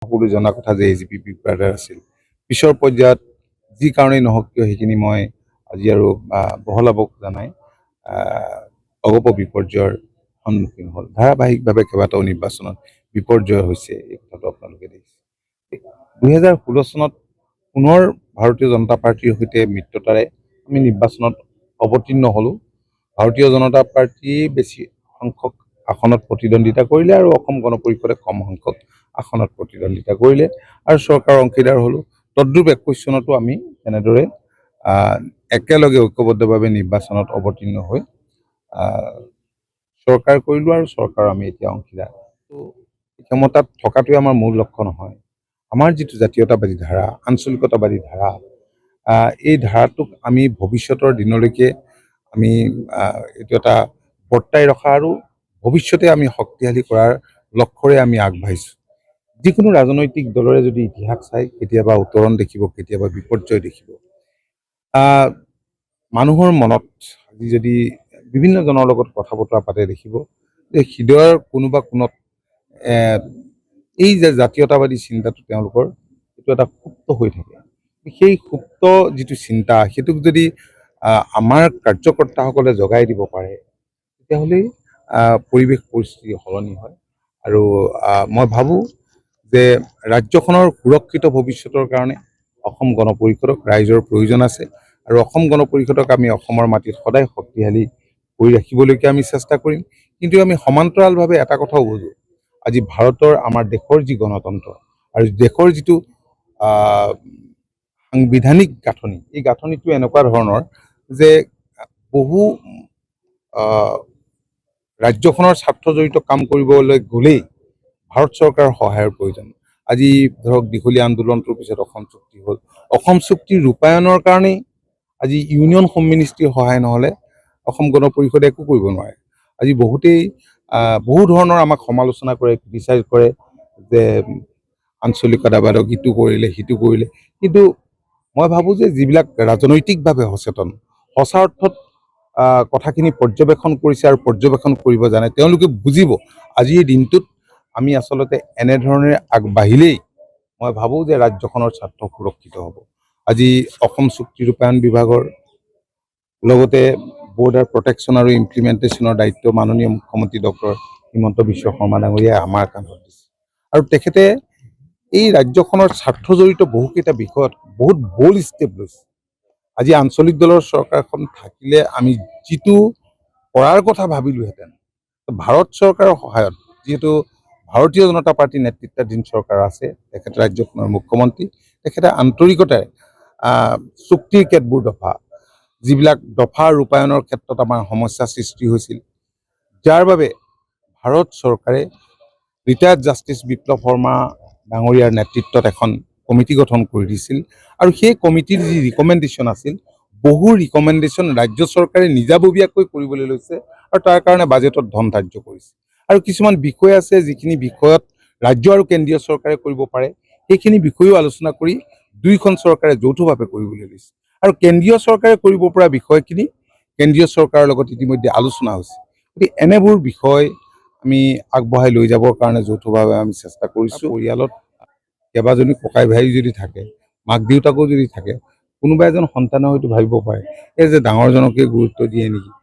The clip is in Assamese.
সকলো জনা কথা যে এজিপি বিগ ব্ৰাদাৰ আছিল। পিছৰ পৰ্যায়ত যি কাৰণেই নহওক কিয় সেইখিনি মই আজি আৰু বহলাব খোজা নাই। অগপ বিপৰ্যয়ৰ সন্মুখীন হ'ল। ধাৰাবাহিকভাৱে কেইবাটাও নিৰ্বাচনত বিপৰ্যয় হৈছে, এই কথাটো আপোনালোকে দেখিছে। 2016 চনত পুনৰ ভাৰতীয় জনতা পাৰ্টিৰ সৈতে মিত্ৰতাৰে আমি নিৰ্বাচনত অৱতীৰ্ণ হ'লোঁ। ভাৰতীয় জনতা পাৰ্টি বেছি সংখ্যক আসনত প্ৰতিদ্বন্দ্বিতা কৰিলে আৰু অসম গণ পৰিষদে কম সংখ্যক আসনত প্ৰতিদ্বন্দ্বিতা কৰিলে আৰু চৰকাৰৰ অংশীদাৰ হ'লোঁ। তদ্ৰূপ 21 চনতো আমি তেনেদৰে একেলগে ঐক্যবদ্ধভাৱে নিৰ্বাচনত অৱতীৰ্ণ হৈ চৰকাৰ কৰিলোঁ আৰু চৰকাৰৰ আমি এতিয়া অংশীদাৰ। তো ক্ষমতাত থকাটোৱে আমাৰ মূল লক্ষ্য নহয়। আমাৰ যিটো জাতীয়তাবাদী ধাৰা, আঞ্চলিকতাবাদী ধাৰা, এই ধাৰাটোক আমি ভৱিষ্যতৰ দিনলৈকে আমি এইটো এটা বৰ্তাই ৰখা আৰু ভৱিষ্যতে আমি শক্তিশালী কৰাৰ লক্ষ্যৰে আমি আগবাঢ়িছোঁ। যিকোনো ৰাজনৈতিক দলৰে যদি ইতিহাস চাই কেতিয়াবা উত্তৰণ দেখিব, কেতিয়াবা বিপৰ্যয় দেখিব। মানুহৰ মনত আজি যদি বিভিন্ন জনৰ লগত কথা বতৰা পাতে দেখিব যে হৃদয়ৰ কোনোবা কোণত এই যে জাতীয়তাবাদী চিন্তাটো তেওঁলোকৰ এইটো এটা সুপ্ত হৈ থাকে। সেই সুপ্ত যিটো চিন্তা সেইটোক যদি আমাৰ কাৰ্যকৰ্তাসকলে জগাই দিব পাৰে তেতিয়াহ'লে পৰিৱেশ পৰিস্থিতি সলনি হয়। আৰু মই ভাবোঁ যে ৰাজ্যখনৰ সুৰক্ষিত ভৱিষ্যতৰ কাৰণে অসম গণ পৰিষদক ৰাইজৰ প্ৰয়োজন আছে আৰু অসম গণ পৰিষদক আমি অসমৰ মাটিত সদায় শক্তিশালী কৰি ৰাখিবলৈকে আমি চেষ্টা কৰিম। কিন্তু আমি সমান্তৰালভাৱে এটা কথাও বুজোঁ, আজি ভাৰতৰ আমাৰ দেশৰ যি গণতন্ত্ৰ আৰু দেশৰ যিটো সাংবিধানিক গাঁথনি, এই গাঁথনিটো এনেকুৱা ধৰণৰ যে বহু ৰাজ্যখনৰ স্বাৰ্থ জড়িত কাম কৰিবলৈ গ'লেই ভাৰত চৰকাৰৰ সহায়ৰ প্ৰয়োজন। আজি ধৰক দীঘলীয়া আন্দোলনটোৰ পিছত অসম চুক্তি হ'ল। অসম চুক্তিৰ ৰূপায়ণৰ কাৰণেই আজি ইউনিয়ন সমিনিষ্ট্ৰীৰ সহায় নহ'লে অসম গণ পৰিষদে একো কৰিব নোৱাৰে। আজি বহুতেই বহু ধৰণৰ আমাক সমালোচনা কৰে, ক্ৰিটিচাইজ কৰে যে আঞ্চলিকতাবাদক ইটো কৰিলে সিটো কৰিলে। কিন্তু মই ভাবোঁ যে যিবিলাক ৰাজনৈতিকভাৱে সচেতন, সঁচা অৰ্থত কথাখিনি পৰ্যবেক্ষণ কৰিছে আৰু পৰ্যবেক্ষণ কৰিব জানে, তেওঁলোকে বুজিব আজিৰ দিনটোত আমি আচলতে এনেধৰণে আগবাঢ়িলেই মই ভাবোঁ যে ৰাজ্যখনৰ স্বাৰ্থ সুৰক্ষিত হ'ব। আজি অসম চুক্তি ৰূপায়ণ বিভাগৰ লগতে বৰ্ডাৰ প্ৰটেকশ্যন আৰু ইমপ্লিমেণ্টেশ্যনৰ দায়িত্ব মাননীয় মুখ্যমন্ত্ৰী ডক্টৰ হিমন্ত বিশ্ব শৰ্মা ডাঙৰীয়াই আমাৰ কান্ধত দিছে আৰু তেখেতে এই ৰাজ্যখনৰ স্বাৰ্থ জড়িত বহুকেইটা বিষয়ত বহুত বল্ড ষ্টেপ লৈছে। আজি আঞ্চলিক দলৰ চৰকাৰখন থাকিলে আমি যিটো কৰাৰ কথা ভাবিলোহেঁতেন, ভাৰত চৰকাৰৰ সহায়ত, যিহেতু ভাৰতীয় জনতা পাৰ্টীৰ নেতৃত্বাধীন চৰকাৰ আছে, তেখেতে ৰাজ্যখনৰ মুখ্যমন্ত্ৰী, তেখেতে আন্তৰিকতাৰে চুক্তিৰ কেতবোৰ দফা, যিবিলাক দফা ৰূপায়ণৰ ক্ষেত্ৰত আমাৰ সমস্যা সৃষ্টি হৈছিল, যাৰ বাবে ভাৰত চৰকাৰে ৰিটায়াৰ্ড জাষ্টিছ বিপ্লৱ শৰ্মা ডাঙৰীয়াৰ নেতৃত্বত এখন কমিটি গঠন কৰি দিছিল আৰু সেই কমিটিৰ যি ৰিকমেণ্ডেশ্যন আছিল, বহু ৰিকমেণ্ডেশ্যন ৰাজ্য চৰকাৰে নিজাববীয়াকৈ কৰিবলৈ লৈছে আৰু তাৰ কাৰণে বাজেটত ধন ধাৰ্য কৰিছে। আৰু কিছুমান বিষয় আছে যিখিনি বিষয়ত ৰাজ্য আৰু কেন্দ্ৰীয় চৰকাৰে কৰিব পাৰে, সেইখিনি বিষয়েও আলোচনা কৰি দুয়োখন চৰকাৰে যৌথভাৱে কৰিবলৈ লৈছে আৰু কেন্দ্ৰীয় চৰকাৰে কৰিব পৰা বিষয়খিনি কেন্দ্ৰীয় চৰকাৰৰ লগত ইতিমধ্যে আলোচনা হৈছে। গতিকে এনেবোৰ বিষয় আমি আগবঢ়াই লৈ যাবৰ কাৰণে যৌথভাৱে আমি চেষ্টা কৰিছোঁ। পৰিয়ালত কেইবাজনী ককাই ভাই যদি থাকে, মাক দেউতাকো যদি থাকে, কোনোবা এজন সন্তানে হয়তো ভাবিব পাৰে এই যে ডাঙৰজনকে গুৰুত্ব দিয়ে নেকি।